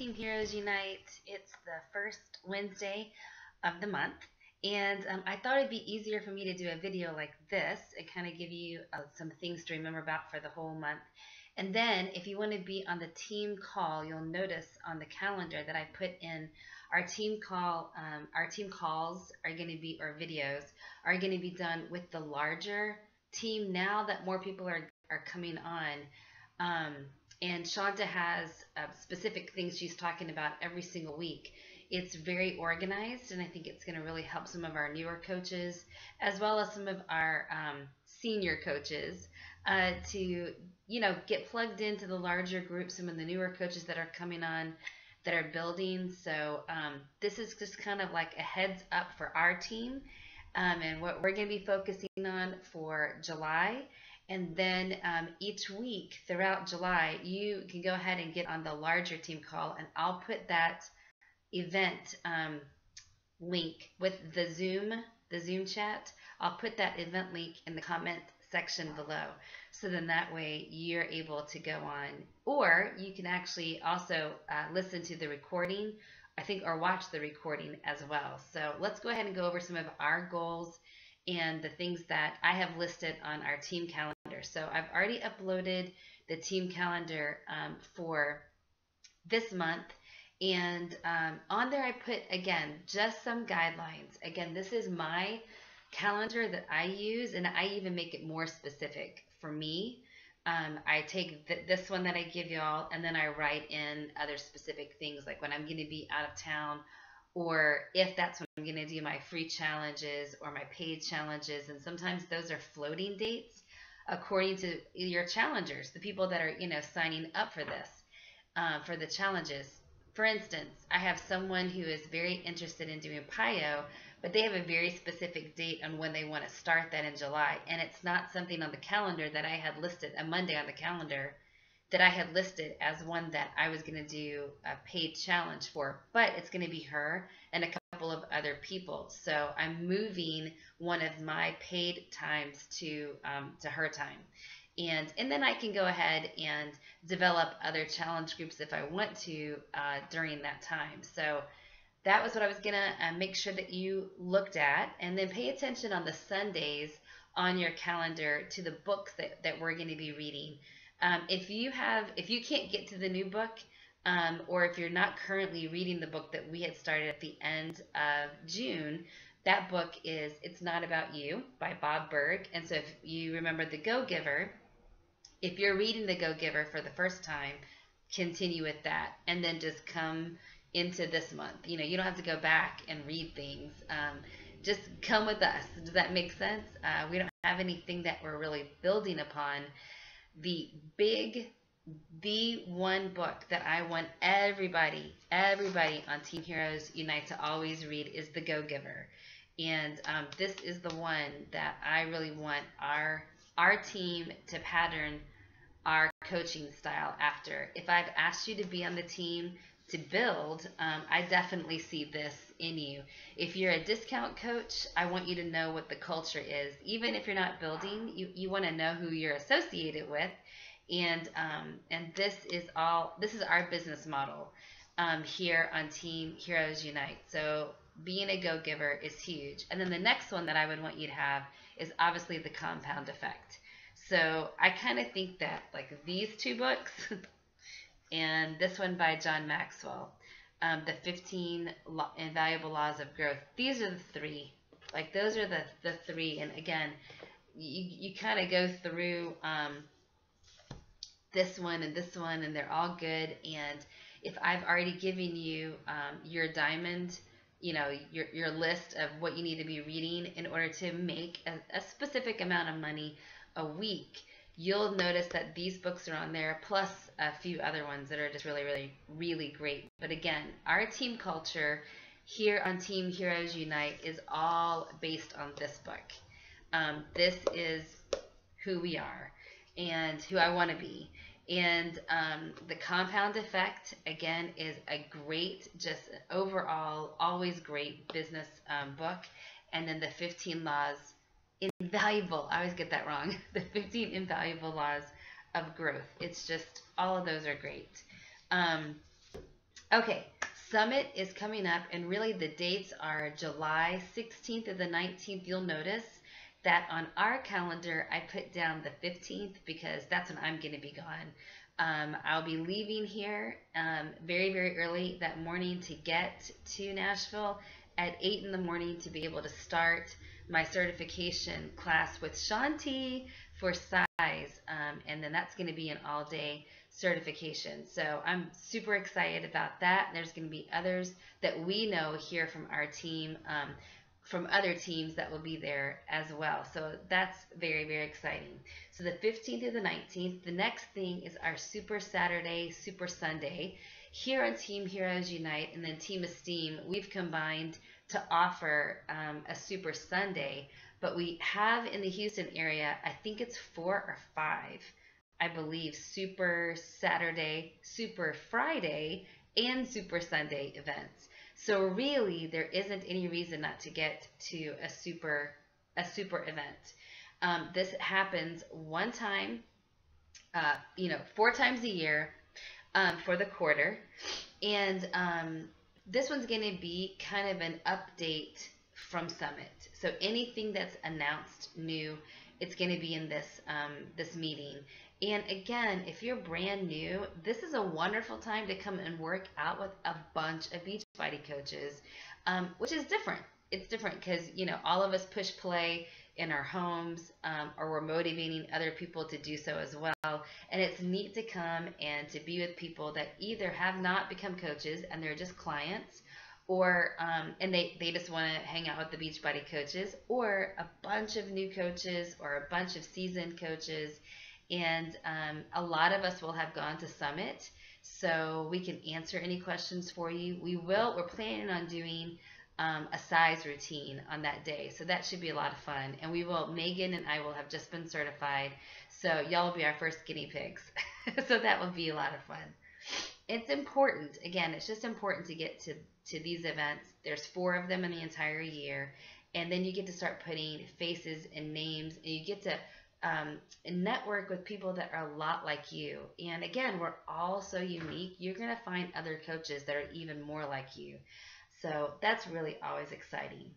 Team Heroes Unite. It's the first Wednesday of the month, and I thought it'd be easier for me to do a video like this and kind of give you some things to remember about for the whole month. And then, if you want to be on the team call, you'll notice on the calendar that I put in our team call. Our team calls are going to be, or videos, are going to be done with the larger team now that more people are coming on. Um, and Shanta has specific things she's talking about every single week. It's very organized, and I think it's going to really help some of our newer coaches as well as some of our senior coaches to get plugged into the larger group. Some of the newer coaches that are coming on that are building. So this is just kind of like a heads up for our team and what we're going to be focusing on for July. And then each week throughout July, you can go ahead and get on the larger team call, and I'll put that event link with the Zoom chat. I'll put that event link in the comment section below. So then that way you're able to go on, or you can actually also listen to the recording, I think, or watch the recording as well. So let's go ahead and go over some of our goals and the things that I have listed on our team calendar. So I've already uploaded the team calendar for this month. And on there I put, again, just some guidelines. Again, this is my calendar that I use, and I even make it more specific for me. I take this one that I give y'all, and then I write in other specific things, like when I'm going to be out of town, or if that's when I'm going to do my free challenges or my paid challenges. And sometimes those are floating dates according to your challengers, the people that are signing up for this, for the challenges. For instance, I have someone who is very interested in doing PIO, but they have a very specific date on when they want to start that in July, and it's not something on the calendar that I had listed, a Monday on the calendar that I had listed as one that I was going to do a paid challenge for, but it's going to be her and a couple of other people. So I'm moving one of my paid times to her time. And then I can go ahead and develop other challenge groups if I want to during that time. So that was what I was going to make sure that you looked at. And then pay attention on the Sundays on your calendar to the books that we're going to be reading. If you can't get to the new book, or if you're not currently reading the book that we had started at the end of June, that book is It's Not About You by Bob Berg. And so if you remember The Go-Giver, if you're reading The Go-Giver for the first time, continue with that, and then just come into this month. You don't have to go back and read things. Just come with us. Does that make sense? We don't have anything that we're really building upon. The one book that I want everybody on Team Heroes Unite to always read is The Go-Giver. And this is the one that I really want our team to pattern our coaching style after. If I've asked you to be on the team to build, I definitely see this in you. If you're a discount coach, I want you to know what the culture is. Even if you're not building, you want to know who you're associated with. And this is our business model here on Team Heroes Unite. So being a go-giver is huge. And then the next one that I would want you to have is obviously the compound effect. So I kind of think that like these two books and this one by John Maxwell, the 15 Invaluable Laws of Growth, these are the three. Like those are the three. And again, you kind of go through this one, and they're all good. And if I've already given you your diamond, your list of what you need to be reading in order to make a specific amount of money a week, you'll notice that these books are on there, plus a few other ones that are just really, really, really great. But again, our team culture here on Team Heroes Unite is all based on this book. This is who we are and who I want to be. And the compound effect, again, is a great, just overall, always great business book. And then the 15 laws, invaluable, I always get that wrong, the 15 invaluable laws of growth. It's just, all of those are great. Okay, Summit is coming up, and really the dates are July 16th and the 19th. You'll notice that on our calendar, I put down the 15th because that's when I'm going to be gone. I'll be leaving here very, very early that morning to get to Nashville at 8 in the morning to be able to start my certification class with Shanti for size. And then that's going to be an all day certification. So I'm super excited about that. There's going to be others that we know here from our team, from other teams that will be there as well. So that's very, very exciting. So the 15th through the 19th, the next thing is our Super Saturday, Super Sunday. Here on Team Heroes Unite and then Team Esteem, we've combined to offer a Super Sunday, but we have in the Houston area, I think it's 4 or 5, I believe, Super Saturday, Super Friday, and Super Sunday events. So really, there isn't any reason not to get to a super event. This happens one time, 4 times a year for the quarter, and this one's going to be kind of an update from Summit. So anything that's announced new, it's going to be in this meeting. And again, if you're brand new, this is a wonderful time to come and work out with a bunch of Beachbody coaches, which is different. It's different because, all of us push play in our homes, or we're motivating other people to do so as well. And it's neat to come and to be with people that either have not become coaches and they're just clients, or and they just want to hang out with the Beachbody coaches, or a bunch of new coaches or a bunch of seasoned coaches. And a lot of us will have gone to Summit, so we can answer any questions for you. We're planning on doing a size routine on that day, so that should be a lot of fun. And Megan and I will have just been certified, so y'all will be our first guinea pigs. So that will be a lot of fun. It's important, again, it's just important to get to these events. There's 4 of them in the entire year, and then you get to start putting faces and names, and you get to network with people that are a lot like you. And again, we're all so unique. You're going to find other coaches that are even more like you. So that's really always exciting.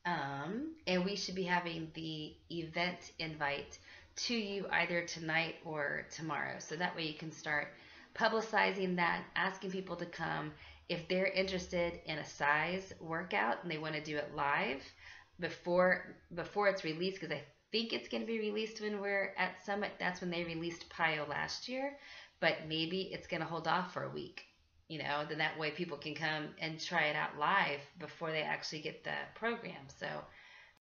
And we should be having the event invite to you either tonight or tomorrow. So that way you can start publicizing that, asking people to come. If they're interested in a size workout and they want to do it live before it's released, because I think it's going to be released when we're at Summit. That's when they released PIO last year, but maybe it's going to hold off for a week, then that way people can come and try it out live before they actually get the program. So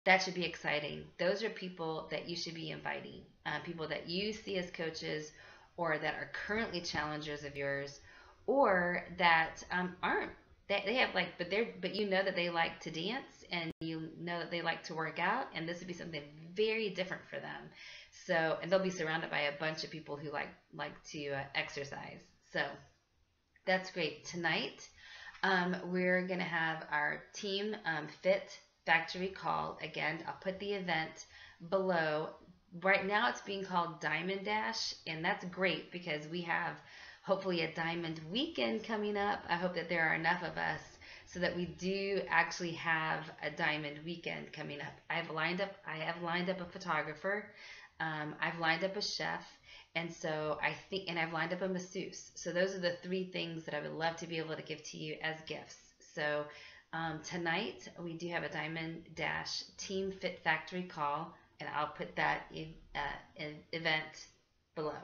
that should be exciting. Those are people that you should be inviting, people that you see as coaches or that are currently challengers of yours, or that aren't. They have but you know that they like to dance, and you know that they like to work out, and this would be something very different for them. So, and they'll be surrounded by a bunch of people who like to exercise. So that's great. Tonight, we're gonna have our Team Fit Factory call. Again, I'll put the event below. Right now, it's being called Diamond Dash, and that's great because we have hopefully a diamond weekend coming up. I hope that there are enough of us so that we do actually have a diamond weekend coming up. I have lined up a photographer, I've lined up a chef, and I've lined up a masseuse. So those are the 3 things that I would love to be able to give to you as gifts. So tonight we do have a Diamond Dash Team Fit Factory call, and I'll put that event below.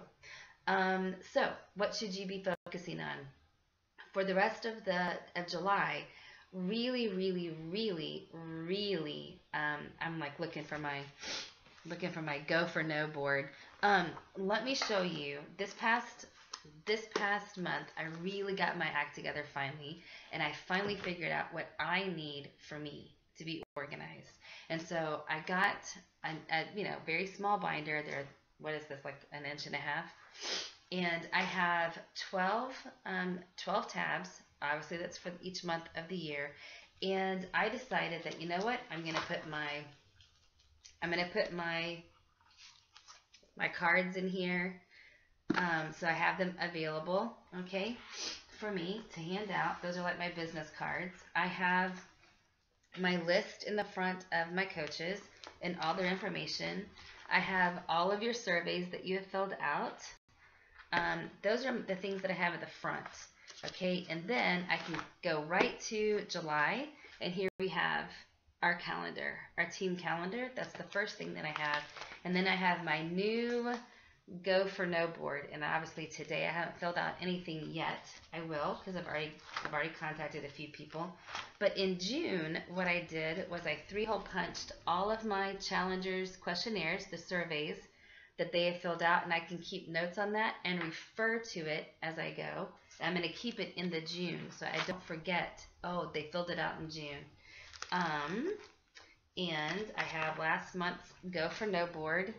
So what should you be focusing on for the rest of July? Really, really, really, really, I'm like looking for my go for no board. Let me show you this past month. I really got my act together finally, and I finally figured out what I need for me to be organized. And so I got a very small binder. What is this, like 1.5 inches? And I have 12 tabs. Obviously, that's for each month of the year. And I decided that, you know what, I'm gonna put my cards in here, so I have them available. Okay. for me to hand out. Those are like my business cards. I have my list in the front of my coaches and all their information. I have all of your surveys that you have filled out. Those are the things that I have at the front. Okay, and then I can go right to July, and here we have our calendar, our team calendar. That's the first thing that I have. And then I have my new Go for No board, and obviously today I haven't filled out anything yet. I will, because I've already contacted a few people. But in June, what I did was I 3-hole punched all of my challengers questionnaires, the surveys that they have filled out, and I can keep notes on that and refer to it as I go. I'm going to keep it in the June so I don't forget, oh, they filled it out in June. And I have last month's Go for No board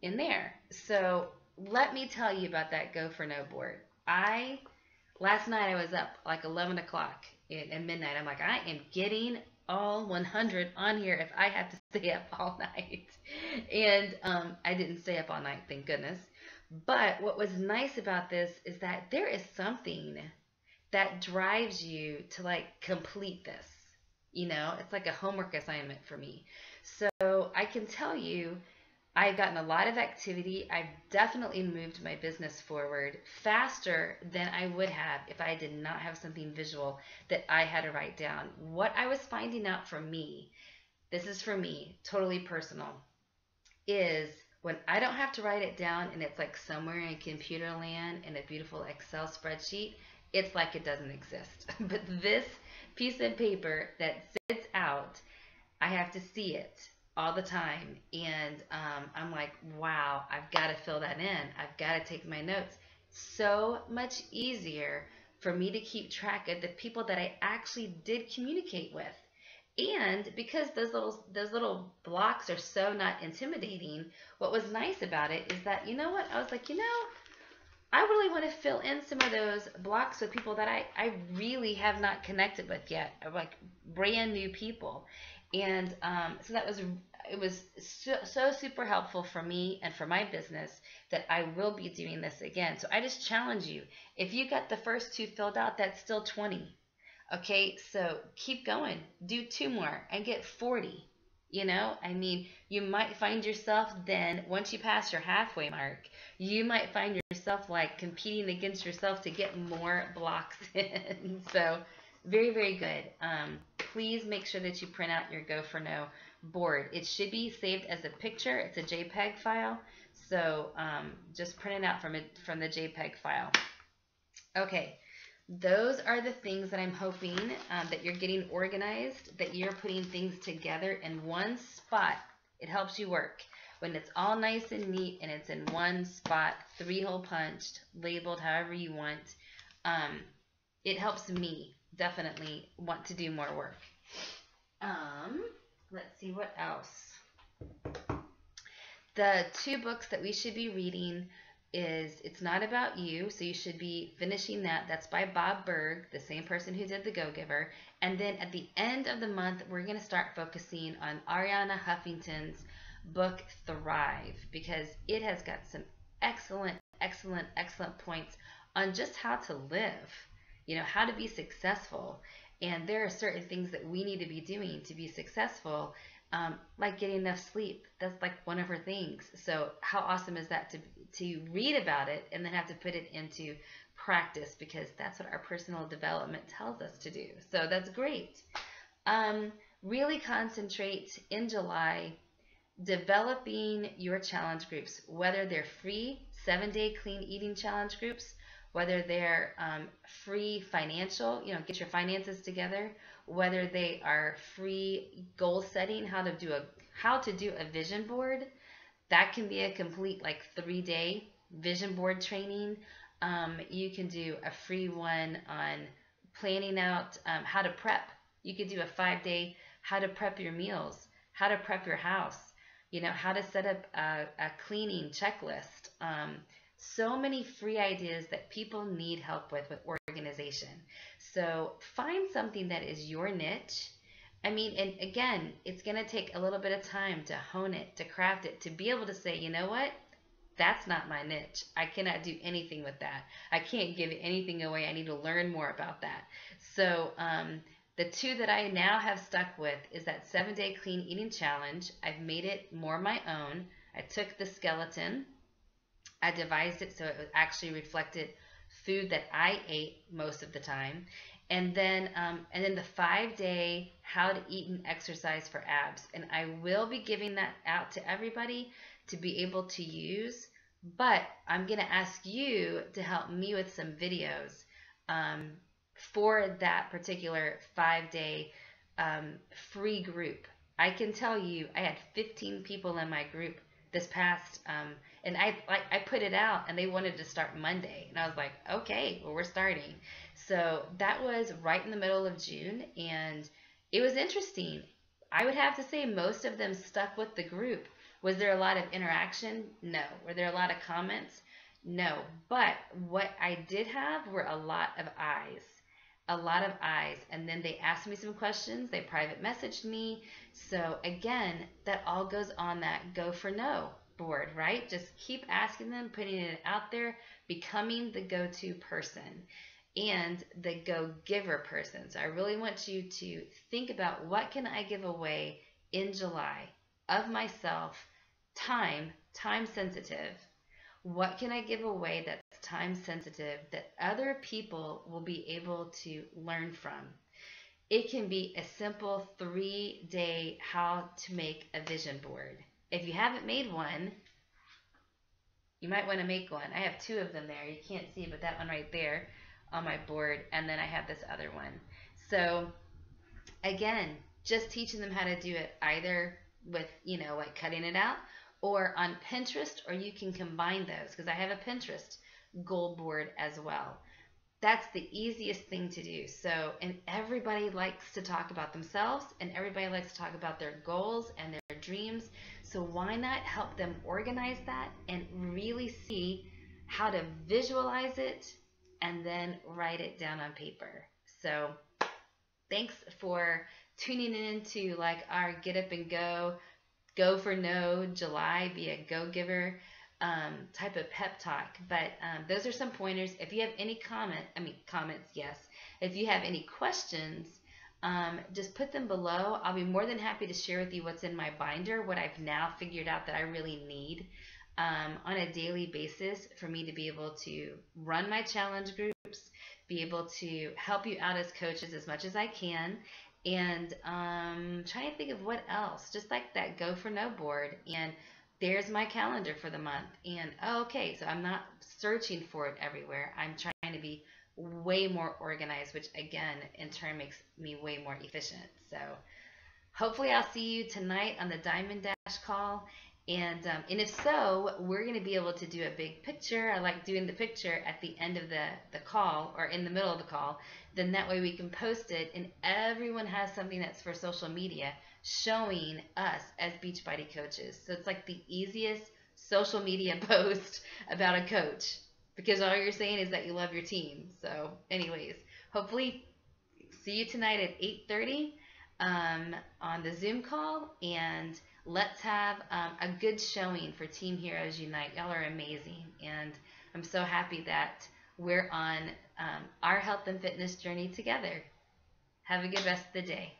in there. So let me tell you about that Go for No board. Last night I was up like 11 o'clock at midnight. I'm like, I am getting all 100 on here if I have to stay up all night. And I didn't stay up all night, thank goodness. But what was nice about this is that there is something that drives you to like complete this. You know, it's like a homework assignment for me. So I can tell you, I've gotten a lot of activity. I've definitely moved my business forward faster than I would have if I did not have something visual that I had to write down. What I was finding out for me, this is for me, totally personal, is when I don't have to write it down and it's like somewhere in computer land in a beautiful Excel spreadsheet, it's like it doesn't exist. But this piece of paper that sits out, I have to see it all the time, and I'm like, wow, I've got to fill that in. I've got to take my notes. So much easier for me to keep track of the people that I actually did communicate with. And because those little blocks are so not intimidating, what was nice about it is that, you know what, I was like, you know, I really want to fill in some of those blocks with people that I really have not connected with yet, like brand new people. And so it was so super helpful for me and for my business that I will be doing this again. So I just challenge you, if you got the first 2 filled out, that's still 20. Okay, so keep going. Do 2 more and get 40. You know, I mean, you might find yourself then, once you pass your halfway mark, you might find yourself like competing against yourself to get more blocks in. So very, very good. Please make sure that you print out your Go for No board. It should be saved as a picture. It's a JPEG file. So just print it out from the JPEG file. Okay. Those are the things that I'm hoping that you're getting organized, that you're putting things together in one spot. It helps you work. When it's all nice and neat and it's in one spot, 3-hole punched, labeled however you want, it helps me definitely want to do more work. Let's see what else. The 2 books that we should be reading is It's Not About You, so you should be finishing that. That's by Bob Berg, the same person who did The Go-Giver. And then at the end of the month, we're going to start focusing on Arianna Huffington's book Thrive, because it has got some excellent points on just how to live, you know, how to be successful. And there are certain things that we need to be doing to be successful, like getting enough sleep. That's like one of her things. So how awesome is that to read about it and then have to put it into practice, because that's what our personal development tells us to do. So that's great. Really concentrate in July developing your challenge groups, whether they're free 7-day clean eating challenge groups, whether they're free financial, you know, get your finances together, whether they are free goal setting, how to do a vision board. That can be a complete like 3-day vision board training. You can do a free one on planning out how to prep. You could do a 5-day how to prep your meals, how to prep your house, you know, how to set up a cleaning checklist. So many free ideas that people need help with organization. So find something that is your niche. I mean, and again, it's going to take a little bit of time to hone it, to craft it, to be able to say, you know what, That's not my niche. I cannot do anything with that. I can't give anything away. I need to learn more about that. So, the two that I now have stuck with is that 7-day clean eating challenge. I've made it more my own. I took the skeleton, I devised it so it actually reflected food that I ate most of the time, and then the 5-day how to eat and exercise for abs. And I will be giving that out to everybody to be able to use. But I'm gonna ask you to help me with some videos um, for that particular 5-day free group. I can tell you, I had 15 people in my group this past, and I put it out, and they wanted to start Monday, and I was like, okay, well, we're starting. So that was right in the middle of June, and it was interesting. I would have to say most of them stuck with the group. Was there a lot of interaction? No. Were there a lot of comments? No. But what I did have were a lot of eyes. A lot of eyes. And then they asked me some questions. They private messaged me. So again, that all goes on that go for no board, right? Just keep asking them, putting it out there, becoming the go-to person and the go-giver person. So I really want you to think about, what can I give away in July of myself, time sensitive. What can I give away that's time sensitive that other people will be able to learn from? It can be a simple 3-day how to make a vision board. If you haven't made one, you might want to make one. I have two of them there. You can't see, but that one right there on my board, and then I have this other one. So again, just teaching them how to do it either with, like cutting it out, or on Pinterest, or you can combine those, because I have a Pinterest goal board as well. That's the easiest thing to do. So, and everybody likes to talk about themselves, and everybody likes to talk about their goals and their dreams. So why not help them organize that and really see how to visualize it and then write it down on paper? So thanks for tuning in to like our Get Up and Go for No July, be a go-giver type of pep talk. But those are some pointers. If you have any comments, yes. If you have any questions, just put them below. I'll be more than happy to share with you what's in my binder, what I've now figured out that I really need on a daily basis for me to be able to run my challenge groups, be able to help you out as coaches as much as I can, and trying to think of what else, just like that go for no board. And there's my calendar for the month. And okay, so I'm not searching for it everywhere. I'm trying to be way more organized, which again, in turn makes me way more efficient. So hopefully I'll see you tonight on the Diamond Dash call. And if so, we're going to be able to do a big picture. I like doing the picture at the end of the call, or in the middle of the call. Then that way we can post it, and everyone has something that's for social media showing us as Beachbody coaches. So it's like the easiest social media post about a coach, because all you're saying is that you love your team. So anyways, hopefully see you tonight at 8:30 on the Zoom call, and let's have a good showing for Team Heroes Unite. Y'all are amazing, and I'm so happy that we're on our health and fitness journey together. Have a good rest of the day.